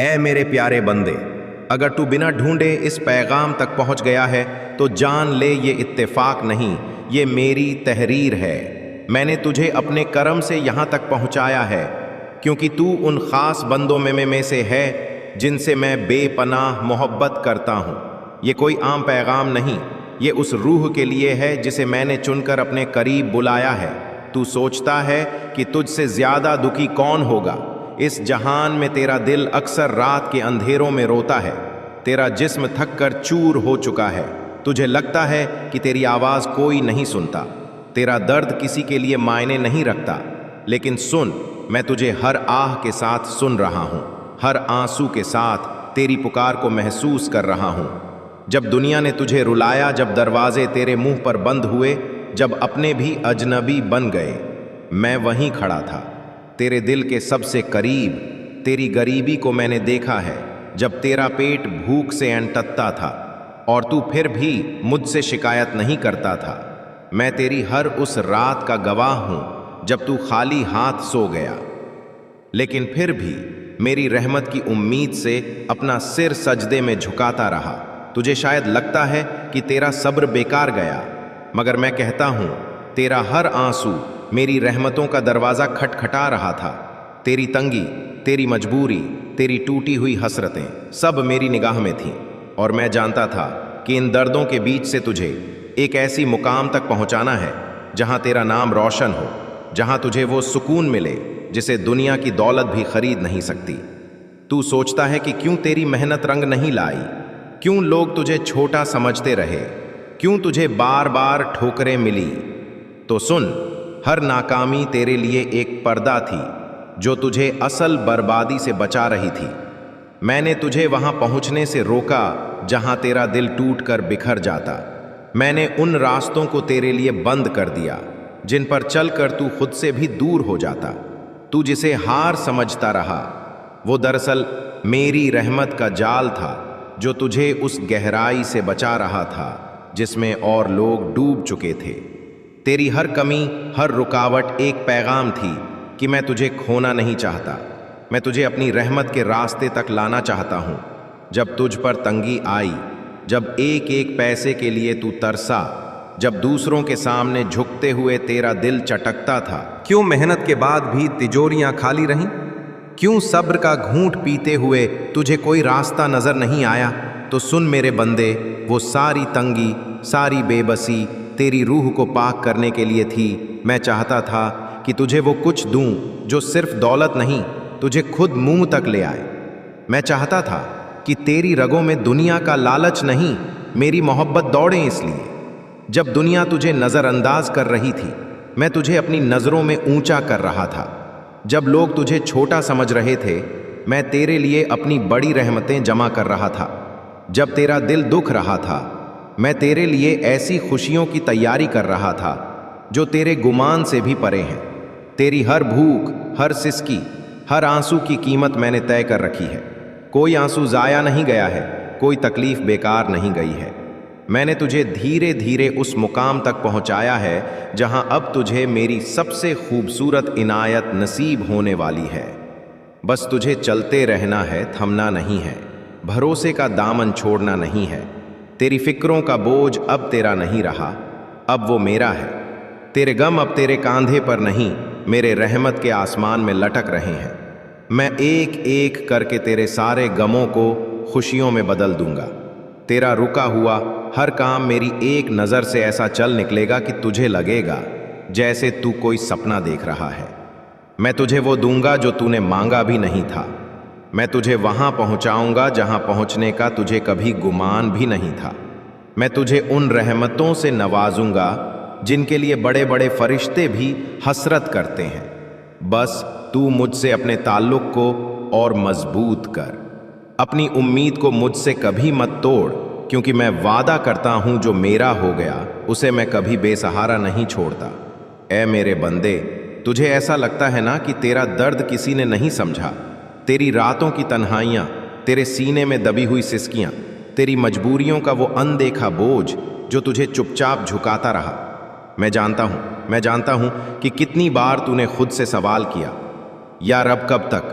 اے میرے پیارے بندے، اگر تو بنا ڈھونڈے اس پیغام تک پہنچ گیا ہے تو جان لے یہ اتفاق نہیں، یہ میری تحریر ہے۔ میں نے تجھے اپنے کرم سے یہاں تک پہنچایا ہے کیونکہ تو ان خاص بندوں میں سے ہے جن سے میں بے پناہ محبت کرتا ہوں۔ یہ کوئی عام پیغام نہیں، یہ اس روح کے لیے ہے جسے میں نے چن کر اپنے قریب بلایا ہے۔ تو سوچتا ہے کہ تجھ سے زیادہ دکھی کون ہوگا؟ اس جہان میں تیرا دل اکثر رات کے اندھیروں میں روتا ہے، تیرا جسم تھک کر چور ہو چکا ہے، تجھے لگتا ہے کہ تیری آواز کوئی نہیں سنتا، تیرا درد کسی کے لیے معنی نہیں رکھتا۔ لیکن سن، میں تجھے ہر آہ کے ساتھ سن رہا ہوں، ہر آنسو کے ساتھ تیری پکار کو محسوس کر رہا ہوں۔ جب دنیا نے تجھے رلایا، جب دروازے تیرے منہ پر بند ہوئے، جب اپنے بھی اجنبی بن گئے، میں وہیں کھڑا تھا، تیرے دل کے سب سے قریب۔ تیری غریبی کو میں نے دیکھا ہے، جب تیرا پیٹ بھوک سے انٹتا تھا اور تو پھر بھی مجھ سے شکایت نہیں کرتا تھا۔ میں تیری ہر اس رات کا گواہ ہوں جب تو خالی ہاتھ سو گیا، لیکن پھر بھی میری رحمت کی امید سے اپنا سر سجدے میں جھکاتا رہا۔ تجھے شاید لگتا ہے کہ تیرا صبر بیکار گیا، مگر میں کہتا ہوں تیرا ہر آنسو میری رحمتوں کا دروازہ کھٹکھٹا رہا تھا۔ تیری تنگی، تیری مجبوری، تیری ٹوٹی ہوئی حسرتیں سب میری نگاہ میں تھیں، اور میں جانتا تھا کہ ان دردوں کے بیچ سے تجھے ایک ایسی مقام تک پہنچانا ہے جہاں تیرا نام روشن ہو، جہاں تجھے وہ سکون ملے جسے دنیا کی دولت بھی خرید نہیں سکتی۔ تو سوچتا ہے کہ کیوں تیری محنت رنگ نہیں لائی، کیوں لوگ تجھے چھوٹا سمجھتے رہے، کیوں تجھے بار بار ٹھوکریں ملی۔ تو سن، ہر ناکامی تیرے لیے ایک پردہ تھی جو تجھے اصل بربادی سے بچا رہی تھی۔ میں نے تجھے وہاں پہنچنے سے روکا جہاں تیرا دل ٹوٹ کر بکھر جاتا۔ میں نے ان راستوں کو تیرے لیے بند کر دیا جن پر چل کر تو خود سے بھی دور ہو جاتا۔ تو جسے ہار سمجھتا رہا، وہ دراصل میری رحمت کا جال تھا جو تجھے اس گہرائی سے بچا رہا تھا جس میں اور لوگ ڈوب چکے تھے۔ تیری ہر کمی، ہر رکاوٹ ایک پیغام تھی کہ میں تجھے کھونا نہیں چاہتا، میں تجھے اپنی رحمت کے راستے تک لانا چاہتا ہوں۔ جب تجھ پر تنگی آئی، جب ایک ایک پیسے کے لیے تو ترسا، جب دوسروں کے سامنے جھکتے ہوئے تیرا دل چٹکتا تھا، کیوں محنت کے بعد بھی تجوریاں خالی رہیں؟ کیوں صبر کا گھونٹ پیتے ہوئے تجھے کوئی راستہ نظر نہیں آیا؟ تو سن میرے بندے، وہ ساری تنگی، ساری بے بسی تیری روح کو پاک کرنے کے لیے تھی۔ میں چاہتا تھا کہ تجھے وہ کچھ دوں جو صرف دولت نہیں، تجھے خود منہ تک لے آئے۔ میں چاہتا تھا کہ تیری رگوں میں دنیا کا لالچ نہیں، میری محبت دوڑے۔ اس لیے جب دنیا تجھے نظر انداز کر رہی تھی، میں تجھے اپنی نظروں میں اونچا کر رہا تھا۔ جب لوگ تجھے چھوٹا سمجھ رہے تھے، میں تیرے لیے اپنی بڑی رحمتیں جمع کر رہا تھا۔ جب تیرا دل دکھ رہا تھا، میں تیرے لیے ایسی خوشیوں کی تیاری کر رہا تھا جو تیرے گمان سے بھی پرے ہیں۔ تیری ہر بھوک، ہر سسکی، ہر آنسو کی قیمت میں نے طے کر رکھی ہے۔ کوئی آنسو ضائع نہیں گیا ہے، کوئی تکلیف بیکار نہیں گئی ہے۔ میں نے تجھے دھیرے دھیرے اس مقام تک پہنچایا ہے جہاں اب تجھے میری سب سے خوبصورت عنایت نصیب ہونے والی ہے۔ بس تجھے چلتے رہنا ہے، تھمنا نہیں ہے، بھروسے کا دامن چھوڑنا نہیں ہے۔ تیری فکروں کا بوجھ اب تیرا نہیں رہا، اب وہ میرا ہے۔ تیرے غم اب تیرے کاندھے پر نہیں، میرے رحمت کے آسمان میں لٹک رہے ہیں۔ میں ایک ایک کر کے تیرے سارے غموں کو خوشیوں میں بدل دوں گا۔ تیرا رکا ہوا ہر کام میری ایک نظر سے ایسا چل نکلے گا کہ تجھے لگے گا جیسے تو کوئی سپنا دیکھ رہا ہے۔ میں تجھے وہ دوں گا جو تو نے مانگا بھی نہیں تھا۔ میں تجھے وہاں پہنچاؤں گا جہاں پہنچنے کا تجھے کبھی گمان بھی نہیں تھا۔ میں تجھے ان رحمتوں سے نوازوں گا جن کے لیے بڑے بڑے فرشتے بھی حسرت کرتے ہیں۔ بس تو مجھ سے اپنے تعلق کو اور مضبوط کر، اپنی امید کو مجھ سے کبھی مت توڑ، کیونکہ میں وعدہ کرتا ہوں جو میرا ہو گیا اسے میں کبھی بے سہارا نہیں چھوڑتا۔ اے میرے بندے، تجھے ایسا لگتا ہے نا کہ تیرا درد کسی نے نہیں سمجھا، تیری راتوں کی تنہائیاں، تیرے سینے میں دبی ہوئی سسکیاں، تیری مجبوریوں کا وہ اندیکھا بوجھ جو تجھے چپ چاپ جھکاتا رہا۔ میں جانتا ہوں کہ کتنی بار تو نے خود سے سوال کیا، یا رب کب تک؟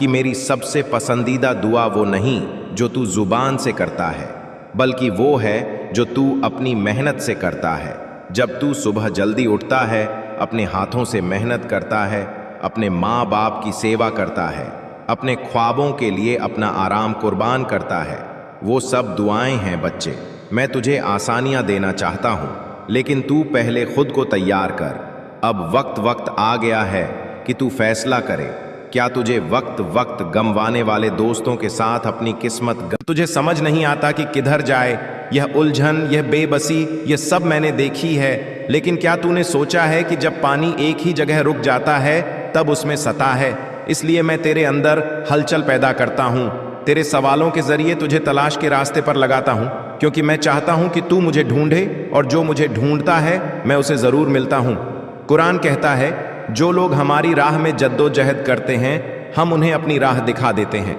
کہ میری سب سے پسندیدہ دعا وہ نہیں جو تو زبان سے کرتا ہے، بلکہ وہ ہے جو تو اپنی محنت سے کرتا ہے۔ جب تو صبح جلدی اٹھتا ہے، اپنے ہاتھوں سے محنت کرتا ہے، اپنے ماں باپ کی سیوا کرتا ہے، اپنے خوابوں کے لیے اپنا آرام قربان کرتا ہے، وہ سب دعائیں ہیں بچے۔ میں تجھے آسانیاں دینا چاہتا ہوں، لیکن تو پہلے خود کو تیار کر۔ اب وقت آ گیا ہے کہ تو فیصلہ کرے۔ کیا تجھے وقت گموانے والے دوستوں کے ساتھ اپنی قسمت تجھے سمجھ نہیں آتا کہ کدھر جائے؟ یہ الجھن، یہ بے بسی، یہ سب میں نے دیکھی ہے، لیکن کیا تو نے سوچا ہے کہ جب پانی ایک ہی جگہ رک جاتا ہے تب اس میں سطح ہے؟ اس لیے میں تیرے اندر ہلچل پیدا کرتا ہوں، تیرے سوالوں کے ذریعے تجھے تلاش کے راستے پر لگاتا ہوں، کیونکہ میں چاہتا ہوں کہ تو مجھے ڈھونڈے، اور جو مجھے ڈھونڈتا ہے میں اسے ضرور ملتا ہوں۔ قرآن کہتا ہے جو لوگ ہماری راہ میں جد و جہد کرتے ہیں ہم انہیں اپنی راہ دکھا دیتے ہیں۔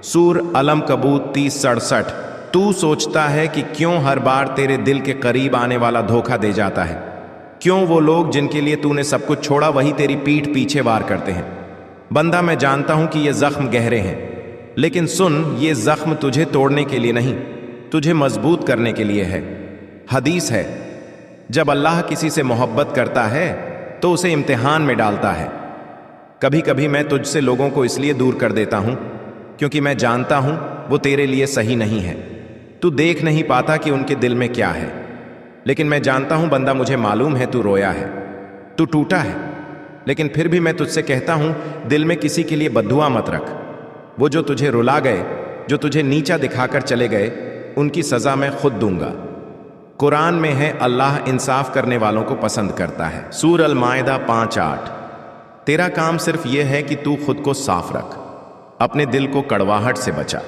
سور العنکبوت 30:67۔ تو سوچتا ہے کہ کیوں ہر بار تیرے دل کے قریب آنے والا دھوکہ دے جاتا ہے؟ کیوں وہ لوگ جن کے لیے تو نے سب کچھ چھوڑا وہی تیری پیٹھ پیچھے وار کرتے ہیں؟ بندہ، میں جانتا ہوں کہ یہ زخم گہرے ہیں، لیکن سن، یہ زخم تجھے توڑنے کے لیے نہیں، تجھے مضبوط کرنے کے لیے ہے۔ حدیث ہے جب اللہ کسی سے محبت کرتا ہے تو اسے امتحان میں ڈالتا ہے۔ کبھی کبھی میں تجھ سے لوگوں کو اس لیے دور کر دیتا ہوں کیونکہ میں جانتا ہوں وہ تیرے لیے صحیح نہیں ہے۔ تو دیکھ نہیں پاتا کہ ان کے دل میں کیا ہے، لیکن میں جانتا ہوں بندہ، مجھے معلوم ہے تو رویا ہے، تو ٹوٹا ہے، لیکن پھر بھی میں تجھ سے کہتا ہوں دل میں کسی کے لیے بددعا مت رکھ۔ وہ جو تجھے رلا گئے، جو تجھے نیچا دکھا کر چلے گئے، ان کی سزا میں خود دوں گا۔ قرآن میں ہے اللہ انصاف کرنے والوں کو پسند کرتا ہے۔ سورہ المائدہ 5:8۔ تیرا کام صرف یہ ہے کہ تو خود کو صاف رکھ، اپنے دل کو کڑواہٹ سے بچا۔